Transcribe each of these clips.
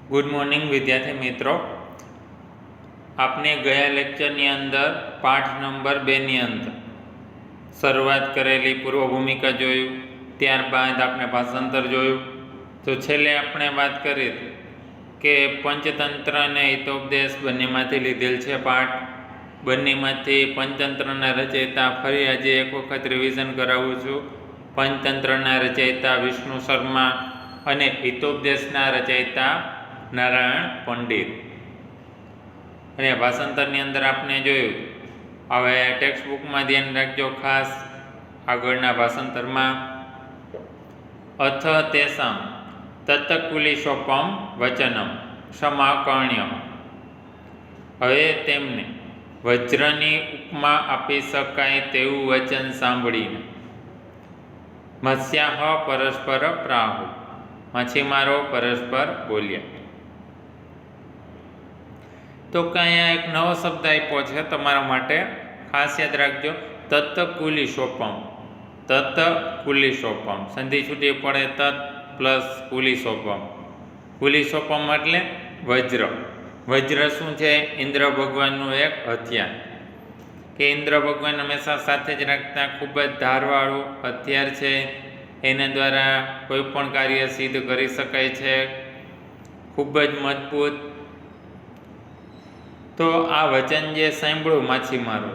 Good morning વિદ્યાર્થી મિત્રો, આપને ગયા લેક્ચરની અંદર પાઠ નંબર 2ની અંદર શરૂઆત કરેલી પૂર્વ ભૂમિકા જોયું, ત્યારબાદ આપણે ભાષાંતર જોયું. તો છેલ્લે આપણે વાત કરી કે પંચતંત્ર અને હિતોપદેશ બંનેમાંથી લીધેલ છે પાઠ. બંનેમાંથી પંચતંત્રના રચયિતા ફરી આજે એક વખત રિવિઝન કરાવું છું. પંચતંત્રના રચયિતા વિષ્ણુ શર્મા અને હિતોપદેશના રચયિતા નારાયણ પંડિત. અને ભાષાંતરની અંદર આપણે જોયું. હવે ટેક્સ્ટ બુકમાં ધ્યાન રાખજો ખાસ. આગળના ભાષાંતરમાં અથ તેષાં તત્કુલિશોપમ વચનમ સમાકર્ણ્ય. હવે તેમને વજ્રની ઉપમા આપી શકાય તેવું વચન સાંભળીને મત્સ્યાહ પરસ્પર પ્રાહુ, માછીમારો પરસ્પર બોલ્યા. તો અહીંયા એક નવો શબ્દ આપ્યો છે તમારા માટે, ખાસ યાદ રાખજો. તત્કુલિશોપમ, તત્કુલિશોપમ સંધિ છૂટી પડે તત્ પ્લસ કુલિશોપમ. કુલિશોપમ એટલે વજ્ર. વજ્ર શું છે? ઇન્દ્ર ભગવાનનું એક હથિયાર, કે ઇન્દ્ર ભગવાન હંમેશા સાથે જ રાખતા ખૂબ જ ધારવાળું હથિયાર છે. એના દ્વારા કોઈ પણ કાર્ય સિદ્ધ કરી શકાય છે, ખૂબ જ મજબૂત. તો આ વચન જે સાંભળ્યું માછીમારો,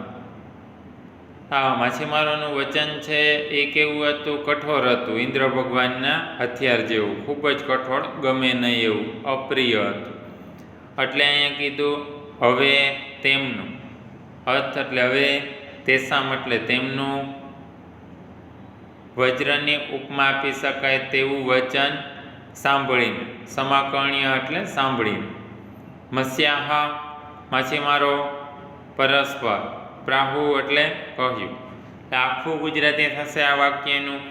આ માછીમારોનું વચન છે એ કેવું હતું? કઠોર હતું. ઇન્દ્ર ભગવાનના હથિયાર જેવું, ખૂબ જ કઠોર, ગમે નહીં એવું, અપ્રિય હતું. એટલે અહીંયા કીધું હવે તેમનું, અર્થ એટલે હવે, તેષામ એટલે તેમનું, વજ્રની ઉપમા આપી શકાય તેવું વચન સાંભળીને, સમાકર્ણ્ય એટલે સાંભળીને, મત્સ્યાહ માછીમારો, પરસ્પર પ્રાહુ એટલે કહ્યું. આખું ગુજરાતી થશે આ વાક્યનું.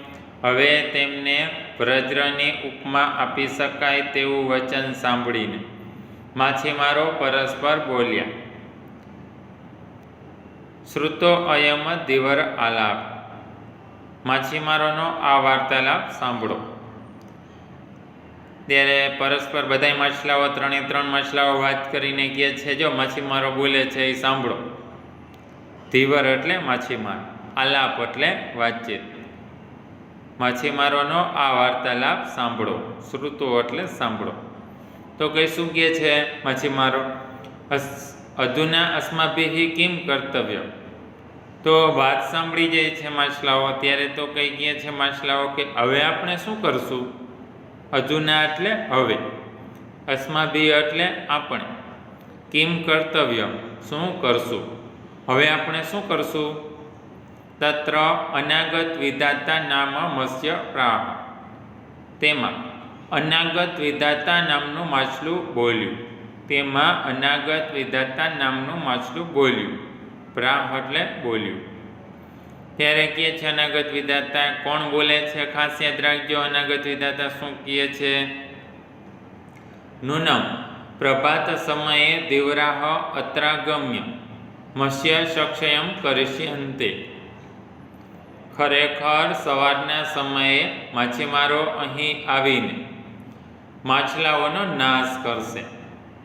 હવે તેમને વજ્રની ઉપમા આપી શકાય તેવું વચન સાંભળીને માછીમારો પરસ્પર બોલ્યા. શ્રુતો અયમ ધીવર આલાપ. માછીમારોનો આ વાર્તાલાપ સાંભળો. ત્યારે પરસ્પર બધાય માછલાઓ, 3 માછલાઓ વાત કરીને કહે છે, જો માછીમારો બોલે છે એ સાંભળો. ધીવર એટલે માછીમાર, આલાપ એટલે વાતચીત. માછીમારોનો આ વાર્તાલાપ સાંભળો. શ્રુતો એટલે સાંભળો. તો કઈ શું કહે છે માછીમારો? અધુના અસ્માભિઃ કિમ કર્તવ્ય. તો વાત સાંભળી જાય છે માછલાઓ, ત્યારે તો કઈ કહે છે માછલાઓ કે હવે આપણે શું કરશું? અધુના એટલે હવે, અસ્માભિઃ એટલે આપણે, કિમ કર્તવ્ય શું કરશું, હવે આપણે શું કરશું? તત્ર અનાગત વિધાતા નામ મત્સ્ય પ્રાહ. તેમાં અનાગત વિધાતા નામનું માછલું બોલ્યું. તેમાં અનાગત વિધાતા નામનું માછલું બોલ્યું. પ્રાહ એટલે બોલ્યું. ત્યારે કહે છે અનાગત વિધાતા કોણ બોલે છે? ખાસ યાદ રાખજો. અનાગત વિધાતા શું કહે છે? નૂનમ પ્રભાત સમયે દીવરાહ અત્રાગમ્ય મત્સ્ય સક્ષયમ કરિષ્યન્તે. ખરેખર સવારના સમયે માછીમારો અહીં આવીને માછલાઓનો નાશ કરશે.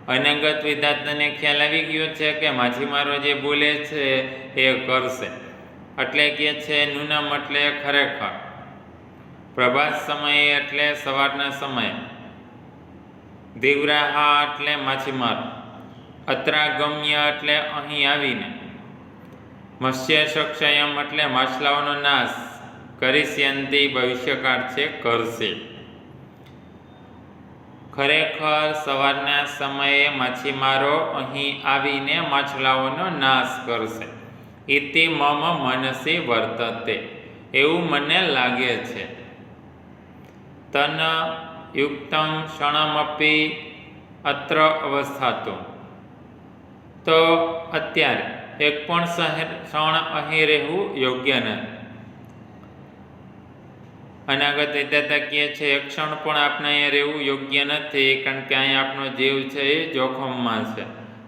અનાગત વિધાતાને ખ્યાલ આવી ગયો છે કે માછીમારો જે બોલે છે એ કરશે, એટલે કહે છે નૂનમ એટલે ખરેખર, પ્રભાત સમયે એટલે સવારના સમયે, દીવરાહા એટલે માછીમારો, અત્રાગમ્ય એટલે અહીં આવીને, મત્સ્ય સક્ષયમ એટલે માછલાઓનો નાશ, કરિષ્યન્તિ ભવિષ્યકાળ છે કરશે. ખરેખર સવારના સમયે માછીમારો અહીં આવીને માછલાઓનો નાશ કરશે. ઇતિ મમ મનસી વર્તતે, એવું મને લાગે છે. તન યુક્તમ ક્ષણમપી અત્ર અવસ્થાતું. તો અત્યારે એક પણ ક્ષણ અહીં રહેવું યોગ્ય નથી. અનાગત વિધાતા કહે છે એક ક્ષણ પણ આપણે અહીંયા રહેવું યોગ્ય નથી, કારણ કે અહીંયા આપણો જીવ છે એ જોખમમાં છે.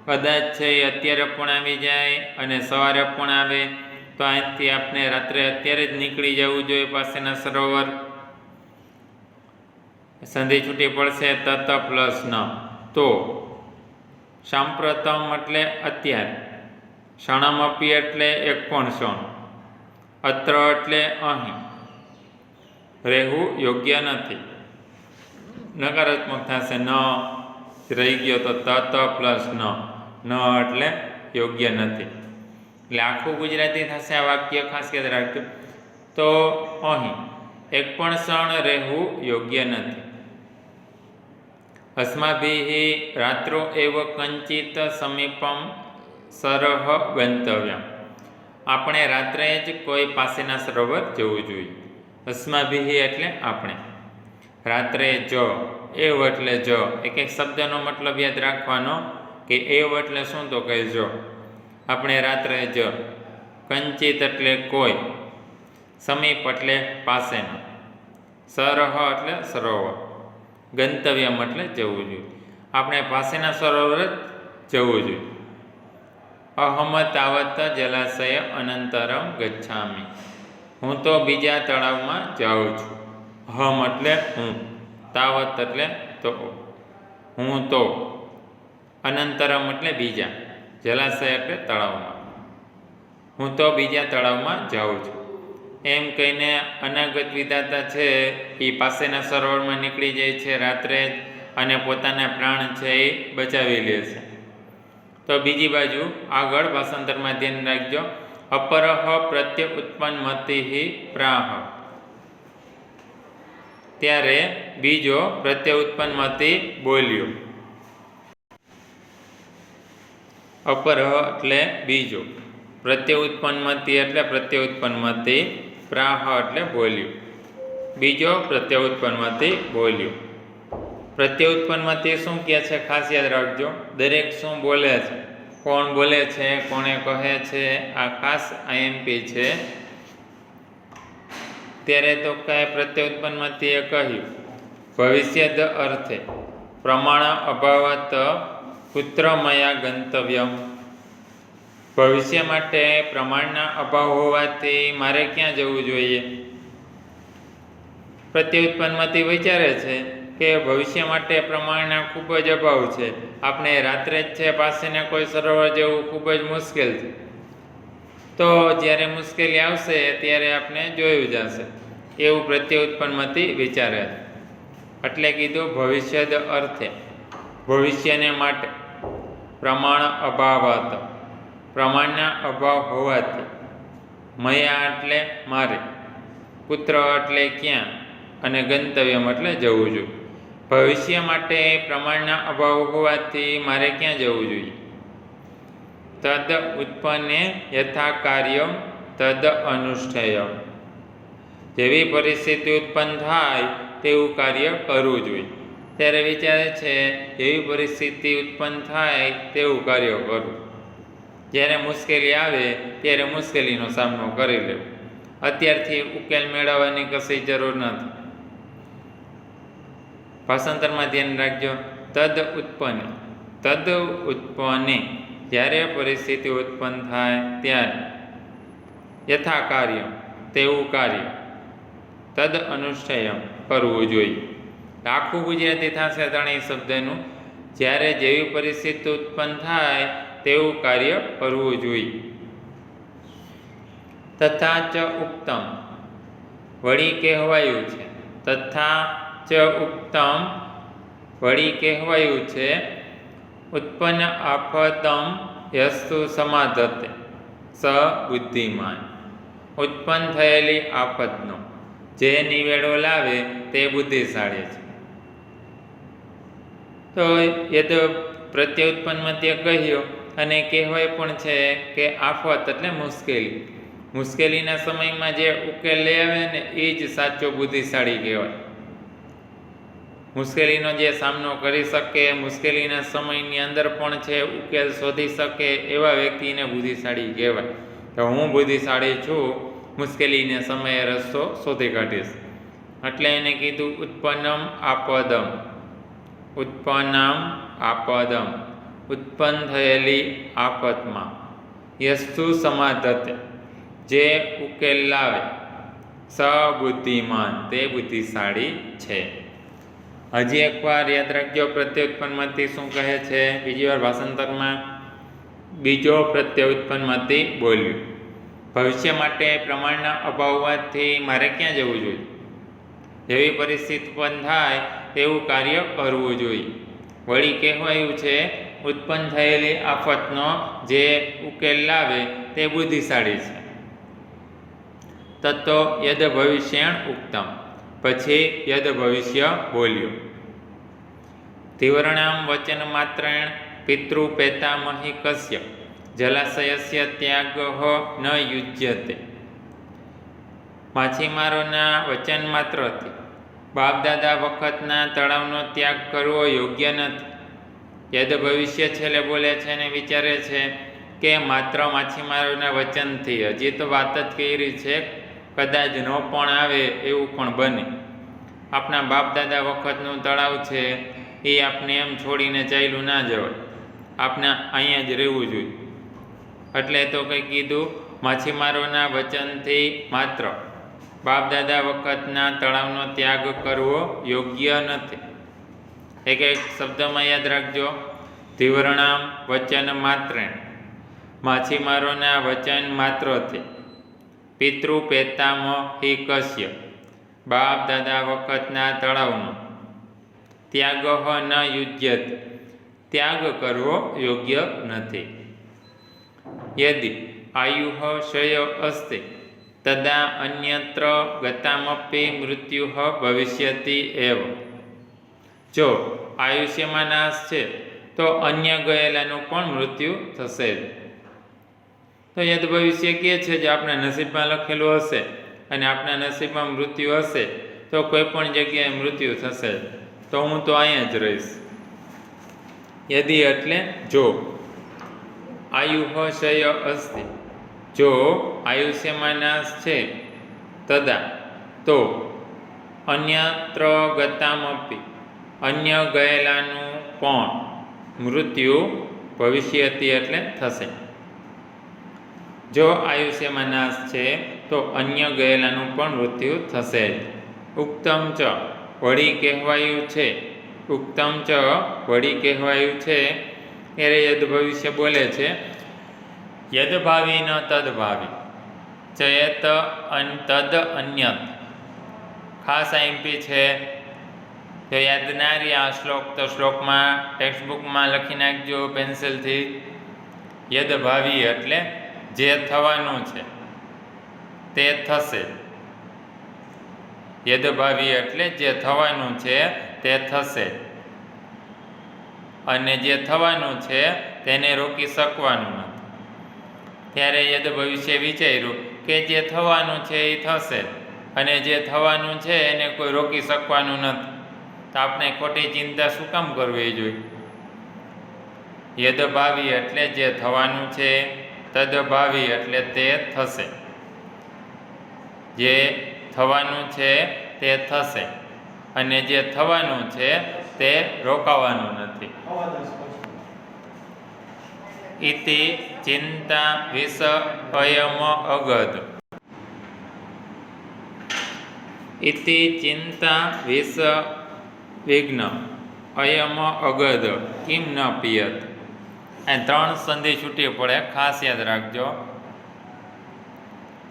કદાચ છે એ અત્યારે પણ આવી જાય અને સવારે પણ આવે, તો અહીંથી આપણે રાત્રે અત્યારે જ નીકળી જવું જોઈએ પાસેના સરોવર. સંધિ છૂટી પડશે તત પ્લસ ન. તો. સાંપ્રતમ એટલે અત્યારે. ક્ષણમપી એટલે એક પણ ક્ષણ. અત્ર એટલે અહીં. રહેવું યોગ્ય નથી. નકારાત્મક થશે ન રહી ગયો તો તત પ્લસ ન એટલે યોગ્ય નથી. એટલે આખું ગુજરાતી થશે આ વાક્ય, ખાસ યાદ રાખજો. તો અહીં એક પણ ક્ષણ રહેવું યોગ્ય નથી. અસ્માભિઃ રાત્રો એવ કંચિત સમીપમ સરહ ગંતવ્યમ. આપણે રાત્રે જ કોઈ પાસેના સરોવર જવું જોઈએ. અસ્માભિઃ એટલે આપણે. રાત્રે જ, એવ એટલે જ. એક એક શબ્દનો મતલબ યાદ રાખવાનો કે એવ એટલે શું, તો કહે જો. આપણે રાત્રે જ. કંચિત એટલે કોઈ. સમીપ એટલે પાસેના. સરહ એટલે સરોવર. ગંતવ્યમ એટલે જવું જોઈએ. આપણે પાસેના સરોવર જ જવું જોઈએ. અહમ તાવત જલાશય અનંતરમ ગચ્છામિ. હું તો બીજા તળાવમાં જાઉં છું. હમ એટલે હું. તાવત એટલે તો. હું તો. અનંતરમ એટલે બીજા. જલાશય એટલે તળાવમાં. હું તો બીજા તળાવમાં જાઉં છું. એમ કહીને અનાગત વિધાતા છે એ પાસેના સરોવરમાં નીકળી જાય છે રાત્રે જ, અને પોતાના પ્રાણ છે એ બચાવી લે છે. તો બીજી બાજુ આગળ ભાષાંતરમાં ધ્યાન રાખજો. અપરહ પ્રત્ય ઉત્પન્નમતિઃ પ્રાહ. ત્યારે બીજો પ્રત્ય ઉત્પન્નમતિ બોલ્યો. અપરહ એટલે બીજો. પ્રત્ય ઉત્પન્નમતિ એટલે પ્રત્ય ઉત્પન્નમતિ. પ્રાહ એટલે બોલ્યું. બીજો પ્રત્ય ઉત્પન્નમતિ બોલ્યો. પ્રત્ય ઉત્પન્નમતિ શું કહે છે, ખાસ યાદ રાખજો. દરેક શું બોલે છે, કોણ બોલે છે, કોણે કહે છે, આ ખાસ આઈએમપી છે. ત્યારે તો કાંઈ પ્રત્ય ઉત્પન્નમતિએ કહ્યું ભવિષ્યદ અર્થે પ્રમાણ અભાવત પુત્ર મયા ગંતવ્યમ. ભવિષ્ય માટે પ્રમાણના અભાવ હોવાથી મારે ક્યાં જવું જોઈએ. પ્રત્ય ઉત્પન્નમતિ વિચારે છે કે ભવિષ્ય માટે પ્રમાણના ખૂબ જ અભાવ છે. આપણે રાત્રે જ છે પાસેને કોઈ સરોવર જવું ખૂબ જ મુશ્કેલ છે. તો જ્યારે મુશ્કેલી આવશે ત્યારે આપણે જોયું જશે, એવું પ્રત્ય ઉત્પન્નમતિ વિચારે છે. એટલે કીધું ભવિષ્યદ અર્થે, ભવિષ્યને માટે. પ્રમાણ અભાવાત, પ્રમાણના અભાવ હોવાથી. મયા એટલે મારે. પુત્ર એટલે ક્યાં, અને ગંતવ્યમ એટલે જવું જોઈએ. ભવિષ્ય માટે પ્રમાણના અભાવ હોવાથી મારે ક્યાં જવું જોઈએ. તદ ઉત્પન્ને યથા કાર્યમ તદ અનુષ્ઠેયમ. જેવી પરિસ્થિતિ ઉત્પન્ન થાય તેવું કાર્ય કરવું જોઈએ. ત્યારે વિચારે છે એવી પરિસ્થિતિ ઉત્પન્ન થાય તેવું કાર્ય કરવું. જ્યારે મુશ્કેલી આવે ત્યારે મુશ્કેલીનો સામનો કરી લેવો. અત્યારથી ઉકેલ મેળવવાની કશી જરૂર નથી. ભાષાંતરમાં ધ્યાન રાખજો. તદ ઉત્પન્ન, તદ ઉત્પન્ને જ્યારે પરિસ્થિતિ ઉત્પન્ન થાય ત્યારે. યથા કાર્ય તેવું કાર્ય. તદ અનુષ્ઠેયમ કરવું જોઈએ. આખું ગુજરાતી થશે ત્રણેય શબ્દનું. જ્યારે જેવી પરિસ્થિતિ ઉત્પન્ન થાય તેવું કાર્ય કરવું જોઈએ. તથા ચ ઉક્તમ, વળી કહેવાયું છે. તથા ચ ઉક્તમ, વળી કહેવાયું છે. ઉત્પન્ન આફતમ યસ્તુ સમાધતે સ બુદ્ધિમાન. ઉત્પન્ન થયેલી આફતનો જે નિવેડો લાવે તે બુદ્ધિશાળી છે. તો એ તો પ્રત્ય ઉત્પન્નમતિએ કહ્યું, અને કહેવાય પણ છે કે આફત એટલે મુશ્કેલી. મુશ્કેલીના સમયમાં જે ઉકેલ લઈ આવે ને એ જ સાચો બુદ્ધિશાળી કહેવાય. મુશ્કેલીનો જે સામનો કરી શકે, મુશ્કેલીના સમયની અંદર પણ છે ઉકેલ શોધી શકે, એવા વ્યક્તિને બુદ્ધિશાળી કહેવાય. તો હું બુદ્ધિશાળી છું, મુશ્કેલીને સમયે રસ્તો શોધી કાઢીશ. એટલે એને કીધું ઉત્પન્નમ આપદમ. ઉત્પન્નમ આપદમ, ઉત્પન્ન થયેલી આફતમાં. યસ્તુ સમાધતે, જે ઉકેલ લાવે. સ બુદ્ધિમાન, તે બુદ્ધિશાળી છે. હજી એકવાર યાદ રાખજો, પ્રત્યય ઉત્પન્નમાંથી શું કહે છે? બીજી વાર ભાષાંતરમાં બીજો પ્રત્યય ઉત્પન્નમાંથી બોલ્યું. ભવિષ્ય માટે પ્રમાણના અભાવ હોવાથી મારે ક્યાં જવું જોઈએ? જેવી પરિસ્થિતિ ઉત્પન્ન થાય તેવું કાર્ય કરવું જોઈએ. વળી કહેવાયું છે, ઉત્પન્ન થયેલી આફતનો જે ઉકેલ લાવે તે બુદ્ધિશાળી છે. તત્તો યદ ભવિષ્યેણ ઉક્તમ. પછી યદ ભવિષ્ય બોલ્યો. તીવ્રણામ વચન માત્રેણ પિતૃપેતામહી કસ્ય જલાશયસ્ય ત્યાગઃ ન યુજ્યતે. માછીમારોના વચન માત્રથી બાપદાદા વખતના તળાવનો ત્યાગ કરવો યોગ્ય નથી. યદ ભવિષ્ય છેલ્લે બોલે છે અને વિચારે છે કે માત્ર માછીમારોના વચનથી, હજી તો વાત જ કરી છે, કદાચ ન પણ આવે એવું પણ બને. આપણા બાપદાદા વખતનું તળાવ છે એ આપણે એમ છોડીને ચાલ્યું ના જવાય, આપણે અહીંયા જ રહેવું જોઈએ. એટલે તો કંઈ કીધું, માછીમારોના વચનથી માત્ર બાપદાદા વખતના તળાવનો ત્યાગ કરવો યોગ્ય નથી. એક એક શબ્દમાં યાદ રાખજો. તીવ્રણામ વચન માત્રેણ, માછીમારોના વચન માત્રથી. પિતૃપેતામહી કસ્ય, બાપ દાદા વખતના તળાવનો. ત્યાગઃ ન યુજ્યતે, ત્યાગ કરવો યોગ્ય નથી. યદિ આયુઃ શય અસ્તિ તદા અન્યત્ર ગતામપી મૃત્યુઃ ભવિષ્યતિ એવ. જો આયુષ્યમાં નાશ છે તો અન્ય ગયેલાનું પણ મૃત્યુ થશે જ. તો યદ ભવિષ્ય કહે છે, જે આપણા નસીબમાં લખેલું હશે અને આપણા નસીબમાં મૃત્યુ હશે તો કોઈ પણ જગ્યાએ મૃત્યુ થશે જ. તો હું તો અહીંયા જ રહીશ. યદિ એટલે જો. આયુઃ શય અસ્તિ, જો આયુષ્યમાં નાશ છે. તદા તો અન્યત્ર ગતામપી, અન્ય ગયેલાનું પણ મૃત્યુ ભવિષ્યતિ એટલે થશે. જો આયુષ્યમાં નાશ છે તો અન્ય ગયેલાનું પણ મૃત્યુ થશે જ. ઉક્તમ ચ, વળી કહેવાયું છે. ઉક્તમ ચ, વળી કહેવાયું છે. ત્યારે યદ ભવિષ્ય બોલે છે, યદભાવી ન તદભાવી ચેત તદ અન્યત. ખાસ આઈમ્પી છે, જો યાદ ના રહી આ શ્લોક તો શ્લોકમાં ટેક્સ્ટબુકમાં લખી નાખજો પેન્સિલથી. યદભાવી એટલે જે થવાનું છે તે થશે. યદભાવી એટલે જે થવાનું છે તે થશે, અને જે થવાનું છે તેને રોકી શકવાનું નથી. ત્યારે યદ ભવિષ્ય વિચાર્યું કે જે થવાનું છે એ થશે, અને જે થવાનું છે એને કોઈ રોકી શકવાનું નથી. તો આપણે ખોટી ચિંતા શું કામ કરવી જોઈએ? યદભાવી એટલે જે થવાનું છે, તદભાવી એટલે તે થશે. જે થવાનું છે તે થશે, અને જે થવાનું છે તે રોકાવાનું નથી. ઇતિ ચિંતા વિષયમ અગધ. ઇતિ ચિંતા વિઘ્ન અયમ અગધ કિમ ન પિયત. આ 3 સંધિ છૂટી પડે, ખાસ યાદ રાખજો.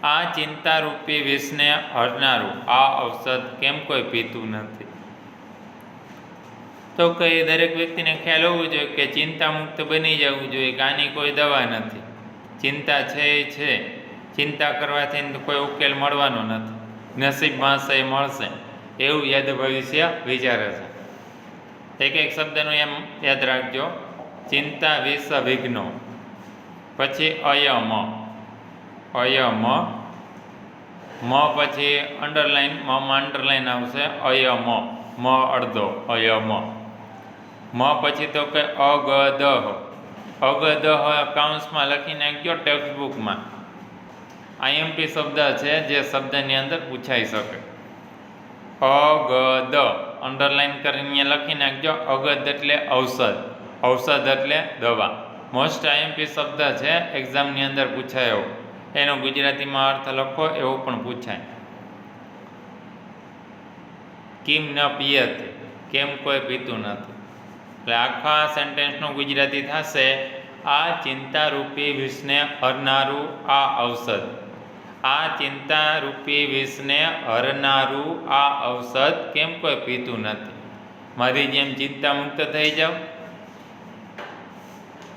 આ ચિંતારૂપી વિષને હરનારું આ ઔષધ કેમ કોઈ પીતું નથી? તો કઈ દરેક વ્યક્તિને ખ્યાલ હોવું જોઈએ કે ચિંતા મુક્ત બની જવું જોઈએ કે આની કોઈ દવા નથી. ચિંતા છે એ છે, ચિંતા કરવાથી કોઈ ઉકેલ મળવાનો નથી. નસીબમાં હશે એ મળશે, એવું યદ ભવિષ્ય વિચારે છે. એક એક શબ્દનું એમ યાદ રાખજો. ચિંતા વિષ વિઘ્નો, પછી અયમ. અયમ મ પછી અંડરલાઈન, મમાં અંડરલાઈન આવશે. અયમ, મ અડધો, અયમ. મ પછી તો કે અગદહ. અગદહ કાઉન્સમાં લખી નાખજો ટેક્સ્ટબુકમાં. આઈએમપી શબ્દ છે જે શબ્દની અંદર પૂછાઈ શકે. અગદ અંડરલાઈન કરીને લખી નાખજો. અગદ એટલે ઔષધ, ઔષધ એટલે દવા. મોસ્ટ આઈએમપી શબ્દ છે, એક્ઝામની અંદર પૂછાયો. એનો ગુજરાતીમાં અર્થ લખો, એવો પણ પૂછાય. કિમ ન પિયત, કેમ કોઈ પીતું નથી. એટલે આખા સેન્ટેન્સનું ગુજરાતી થશે, આ ચિંતારૂપી વિષને હરનારું આ ઔષધ. આ ચિંતારૂપી વિષને હરનારું આ ઔષધ કેમ કોઈ પીતું નથી. મારી જેમ ચિંતા મુક્ત થઈ જાવ,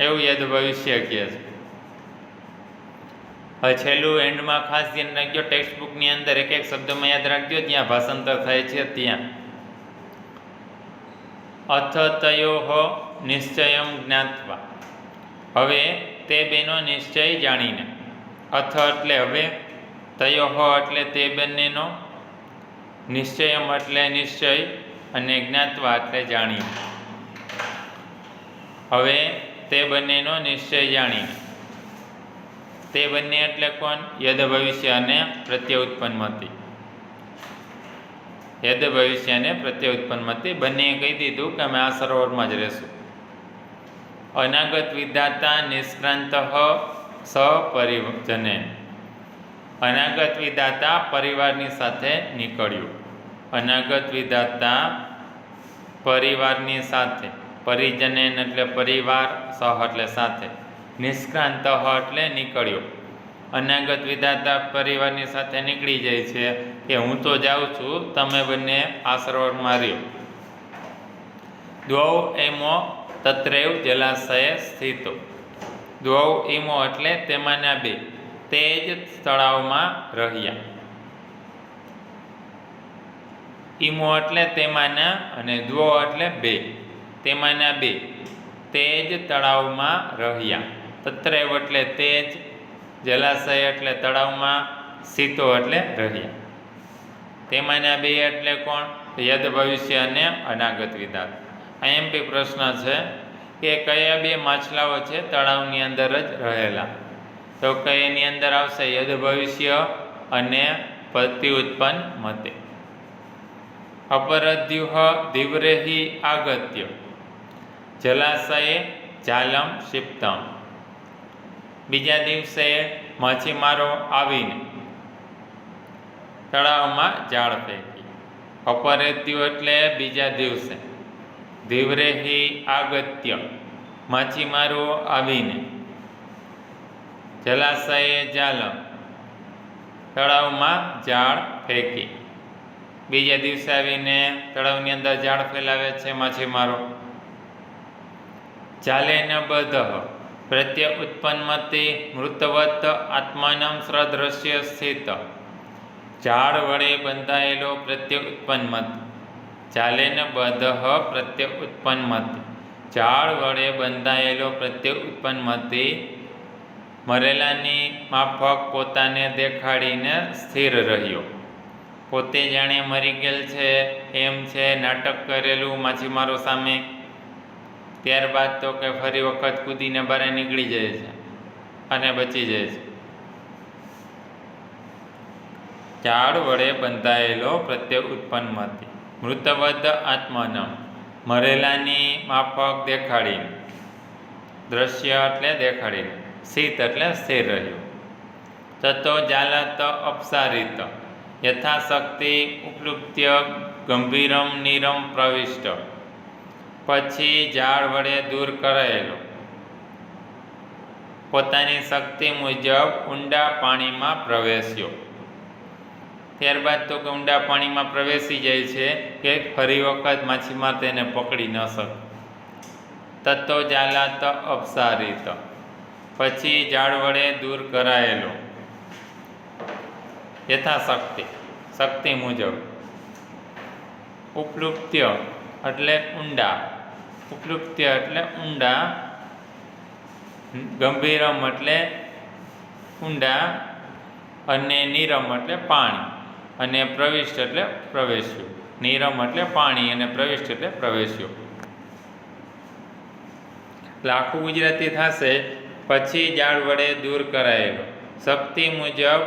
એવું યાદ ભવિષ્ય કહે છે. હવે છેલ્લું એન્ડમાં ખાસ ધ્યાન રાખજો, ટેક્સ્ટ બુકની અંદર એક એક શબ્દમાં યાદ રાખજો જ્યાં ભાષાંતર થાય છે ત્યાં. અથ તયોઃ નિશ્ચયમ જ્ઞાત્વા. હવે તે બેનો નિશ્ચય જાણીને. અથ એટલે હવે, તયોઃ એટલે તે બંનેનો, નિશ્ચયમ એટલે નિશ્ચય, અને જ્ઞાત્વા એટલે જાણીને. હવે તે બંનેનો નિશ્ચય જાણીને. તે બંને એટલે કોણ? યદ ભવિષ્ય અને પ્રત્યય ઉત્પન્નમતી. યદ ભવિષ્ય અને પ્રત્યય ઉત્પન્નમતી બંનેએ કહી દીધું કે અમે આ સરોવરમાં જ રહેશું. અનાગત વિધાતા નિષ્ક્રાંત સપરિજને. અનાગત વિધાતા પરિવારની સાથે નીકળ્યું. અનાગત વિધાતા પરિવારની સાથે, પરિજનેન એટલે પરિવાર, સહ એટલે સાથે, નિષ્ક્રાંત એટલે નીકળ્યો. અનાગત વિધાતા પરિવારની સાથે નીકળી જાય છે કે હું તો જાઉં છું, તમે બંને આ સરોવરમાં રહ્યો. દ્વૌ એમો તત્રૈવ જલાશય સ્થિતો. દ્વૌ એમો એટલે તેમાંના બે, તે જ તળાવમાં રહ્યા. ઈમો એટલે તેમાંના, અને દ્વો એટલે બે, તેમાંના બે, તે જ તળાવમાં રહ્યા. તત્રૈવ એટલે તે જ, જલાશય એટલે તળાવમાં, સ્થિતો એટલે રહ્યા. તેમાંના બે એટલે કોણ? યદ ભવિષ્ય અને અનાગત વિધાતા. આઈએમપી પ્રશ્ન છે કે કયા બે માછલાઓ છે તળાવની અંદર જ રહેલા? તો કયાની અંદર આવશે? યદ ભવિષ્ય અને પ્રતિ ઉત્પન્ન મતે. અપરદ્યુઃ દીવ્રેહિ આગત્ય જલાશયે જાલમ ક્ષિપ્તમ. બીજા દિવસે માછીમારો આવીને તળાવમાં જાળ ફેંકી. અપરેદ્યુ એટલે બીજા દિવસે, દીવ્રેહિ આગત્ય માછીમારો આવીને, જલાશયે જાલમ તળાવમાં જાળ ફેંકી. બીજા દિવસે આવીને તળાવની અંદર જાળ ફેલાવે છે માછીમારો. જાલેન બધ પ્રત્ય ઉત્પન્નમતી મૃતવત આત્માનમ સદ્રશ્ય સ્થિત. ઝાડ વડે બંધાયેલો પ્રત્ય ઉત્પન્નમતી. જાલેન બધ પ્રત્ય ઉત્પન્નમતી. ઝાડ વડે બંધાયેલો પ્રત્ય ઉત્પન્નમતી મરેલાની માફક પોતાને દેખાડીને સ્થિર રહ્યો. પોતે જાણે મરી ગયેલ છે એમ છે નાટક કરેલું માછીમારો સામે. ત્યારબાદ તો કે ફરી વખત કૂદીને બહાર નીકળી જાય છે અને બચી જાય છે. ઝાડ વડે બંધાયેલો પ્રત્યે ઉત્પન્નમતી મૃતવદ આત્માનમ મરેલાની માફક દેખાડીને. દ્રશ્ય એટલે દેખાડીને. સ્થિત એટલે સ્થિર રહ્યું. તતો જાલત અપસારિત યથાશક્તિ ઉપલુપ્ત્ય ગંભીરમ નીરમ પ્રવિષ્ટ. પછી ઝાડ વડે દૂર કરાયેલો પોતાની શક્તિ મુજબ ઊંડા પાણીમાં પ્રવેશ્યો. ત્યારબાદ તો કે ઊંડા પાણીમાં પ્રવેશી જાય છે કે ફરી વખત માછીમાર તેને પકડી ન શકે. તત્તો જાલાત અપસારિત પછી ઝાડ વડે દૂર કરાયેલો યથાશક્તિ શક્તિ મુજબ. ઉપલુપ્ત્ય એટલે ઊંડા, ઉપલુપ્ત્ય એટલે ઊંડા, ગંભીરમ એટલે ઊંડા, અને નીરમ એટલે પાણી, અને પ્રવિષ્ટ એટલે પ્રવેશ્યું. નીરમ એટલે પાણી અને પ્રવિષ્ટ એટલે પ્રવેશ્યો. એટલે આખું ગુજરાતી થશે પછી ઝાડ વડે દૂર કરાયેલો શક્તિ મુજબ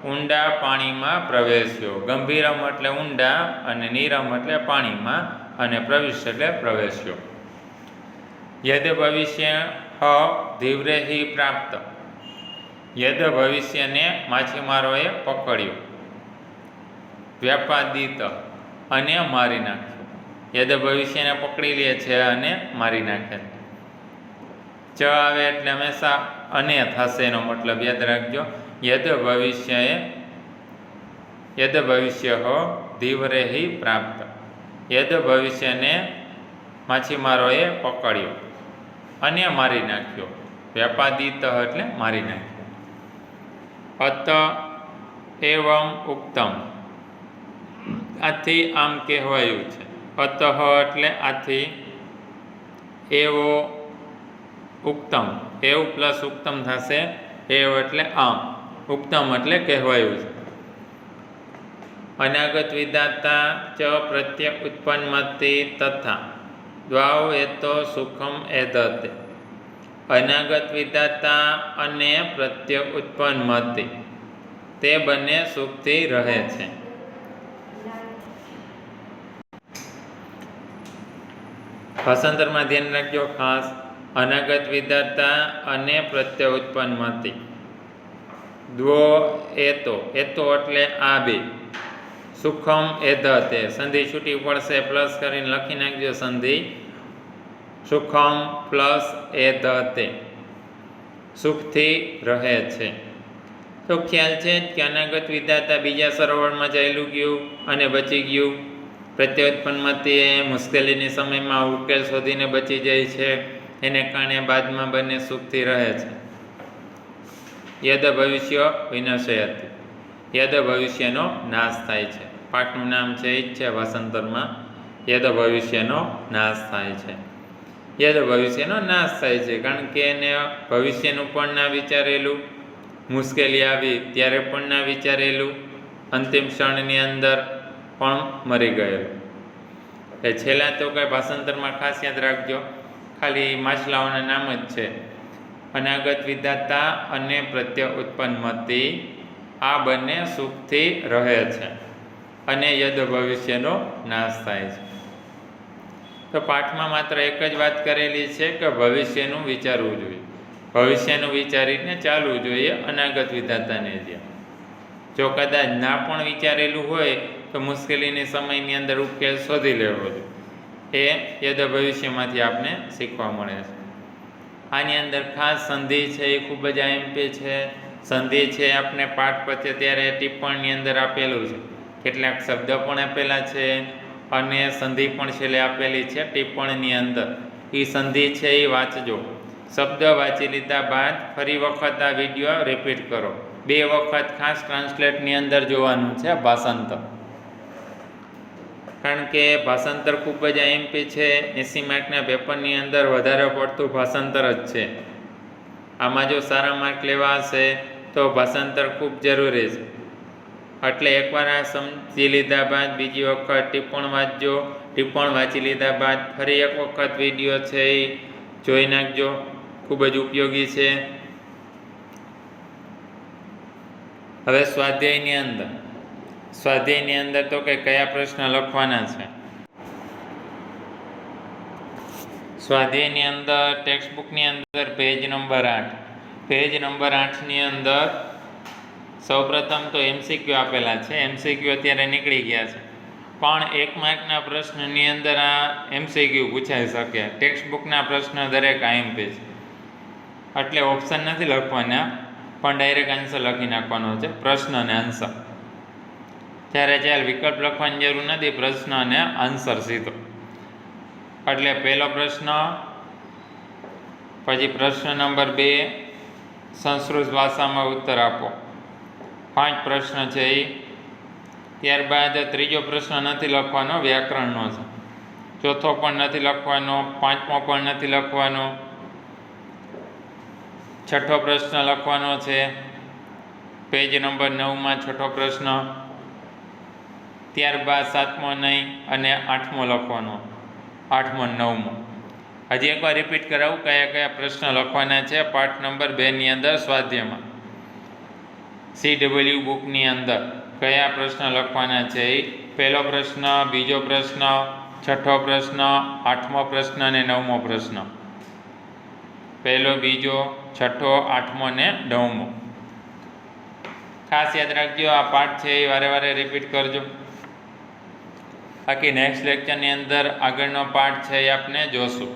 ઊંડા પાણીમાં પ્રવેશ્યો. ગંભીરમ એટલે ઊંડા, અને નીરમ એટલે પાણીમાં, અને પ્રવિષ્ટ એટલે પ્રવેશ્યો. યદ ભવિષ્ય ધીવ્રેહિ પ્રાપ્ત. યદ ભવિષ્યને માછીમારોએ પકડ્યો. વ્યાપાદિત અને મારી નાખ્યો. યદ ભવિષ્યને પકડી લે છે અને મારી નાખે છે. ચ આવે એટલે હંમેશા અને થશે એનો મતલબ યાદ રાખજો. યદ ભવિષ્ય હો ધીવરે હિ પ્રાપ્ત. યદ ભવિષ્યને માછીમારોએ પકડ્યો અને મારી નાખ્યો. વ્યાપાદિત એટલે મારી નાખ્યો. અત એવમ ઉક્તમ, આથી આમ કહેવાયું છે. અતઃ એટલે આથી, એવો ઉક્તમ, એવ પ્લસ ઉક્તમ થશે. એવ એટલે આમ, ઉક્તમ એટલે કહેવાયું છે. અનાગત વિધાતા ચ પ્રત્ય ઉત્પન્નમતિ તથા દ્વાવ એતો સુખમ એદતે. અનાગત વિધાતા અને પ્રત્ય ઉત્પન્નમતિ તે બંને સુખથી રહે છે. ભાષાંતરમાં ધ્યાન રાખજો ખાસ. અનાગત વિધાતા અને પ્રત્ય ઉત્પન્નમતિ. દ્વો એતો, એતો એટલે આ બે. સુખમ એધતે, સંધિ છૂટી પડશે, પ્લસ કરીને લખી નાખજો સંધિ. સુખમ પ્લસ એધતે, સુખથી રહે છે. તો ખ્યાલ છે કે અનાગત વિધાતા બીજા સરોવરમાં ચાલ્યું ગયું અને બચી ગયું. પ્રત્યોત્પન્નમતિ મુશ્કેલીની સમયમાં ઉકેલ શોધીને બચી જાય છે, એને કારણે બાદમાં બંને સુખથી રહે છે. યદ ભવિષ્ય વિનાશયતિ, યદ ભવિષ્યનો નાશ થાય છે. પાઠનું નામ છે એ જ છે ભાષાંતરમાં, યદ ભવિષ્યનો નાશ થાય છે. યદ ભવિષ્યનો નાશ થાય છે કારણ કે એને ભવિષ્યનું પણ ના વિચારેલું, મુશ્કેલી આવી ત્યારે પણ ના વિચારેલું, અંતિમ ક્ષણની અંદર પણ મરી ગયેલું. એ છેલ્લા તો કંઈ ભાષાંતરમાં ખાસ યાદ રાખજો, ખાલી માછલાઓના નામ જ છે. અનાગત વિધાતા અને પ્રત્ય ઉત્પન્નમતિ આ બંને સુખથી રહે છે અને યદ ભવિષ્યનો નાશ થાય છે. તો પાઠમાં માત્ર એક જ વાત કરેલી છે કે ભવિષ્યનું વિચારવું જોઈએ, ભવિષ્યનું વિચારીને ચાલવું જોઈએ અનાગત વિધાતાને જ્યાં. જો કદાચ ના પણ વિચારેલું હોય તો મુશ્કેલીની સમયની અંદર ઉકેલ શોધી લેવો જોઈએ. એ યદ ભવિષ્યમાંથી આપને શીખવા મળે છે. આની અંદર ખાસ સંધિ છે એ ખૂબ જ આઈએમપી છે. સંધિ છે આપણે પાઠ પતે ત્યારે ટિપ્પણની અંદર આપેલું છે, કેટલાક શબ્દ પણ આપેલા છે અને સંધિ પણ છેલ્લે આપેલી છે ટિપ્પણીની અંદર. એ સંધિ છે એ વાંચજો. શબ્દ વાંચી લીધા બાદ ફરી વખત આ વિડીયો રિપીટ કરો. 2 વખત ખાસ ટ્રાન્સલેટની અંદર જોવાનું છે ભાષાંતર, કારણ કે ભાષાંતર ખૂબ જ આઈએમપી છે. 80 માર્કના પેપરની અંદર વધારે પડતું ભાષાંતર જ છે. આમાં જો સારા માર્ક લેવા હશે તો ભાષાંતર ખૂબ જરૂરી છે. એટલે એકવાર આ સમજી લીધા બાદ બીજી વખત ટિપ્પણ વાંચજો. ટિપ્પણ વાંચી લીધા બાદ ફરી એક વખત વિડીયો છે એ જોઈ નાખજો, ખૂબ જ ઉપયોગી છે. હવે સ્વાધ્યાયની અંદર તો કે કયા પ્રશ્ન લખવાના છે. સ્વાધ્યાયની અંદર ટેક્સ્ટબુકની અંદર પેજ નંબર 8, પેજ નંબર 8ની અંદર સૌપ્રથમ તો એમસીક્યુ આપેલા છે. એમસીક્યુ અત્યારે નીકળી ગયા છે, પણ 1 માર્કના પ્રશ્નની અંદર આ એમસીક્યુ પૂછાઈ શકે. ટેક્સ્ટબુકના પ્રશ્ન દરેક આઈએમપી છે, એટલે ઓપ્શન નથી લખવાના, પણ ડાયરેક્ટ આન્સર લખી નાખવાનો છે, પ્રશ્ન અને આન્સર. ત્યારે વિકલ્પ લખવાની જરૂર નથી, પ્રશ્ન અને આન્સર સીધો. એટલે પહેલો પ્રશ્ન, પછી પ્રશ્ન નંબર 2 સંસ્કૃત ભાષામાં ઉત્તર આપો. 5 પ્રશ્ન છે એ. ત્યારબાદ ત્રીજો પ્રશ્ન નથી લખવાનો, વ્યાકરણનો છે. ચોથો પણ નથી લખવાનો, 5મો પણ નથી લખવાનો. 6થો પ્રશ્ન લખવાનો છે, પેજ નંબર 9માં 6થો પ્રશ્ન. ત્યારબાદ 7મો નહીં અને 8મો લખવાનો, 8મો 9મો. હજી એકવાર રિપીટ કરાવું કયા કયા પ્રશ્ન લખવાના છે પાઠ નંબર 2ની અંદર સ્વાધ્યાયમાં. CW બુકની અંદર કયા પ્રશ્ન લખવાના છે એ. પહેલો પ્રશ્ન, બીજો પ્રશ્ન, 6થો પ્રશ્ન, 8મો પ્રશ્ન અને 9મો પ્રશ્ન. પહેલો, બીજો, 6થો, 8મો ને 9મો. ખાસ યાદ રાખજો, આ પાઠ છે એ વારે વારે રિપીટ કરજો. બાકી નેક્સ્ટ લેક્ચરની અંદર આગળનો પાર્ટ છે એ આપણે જોશું.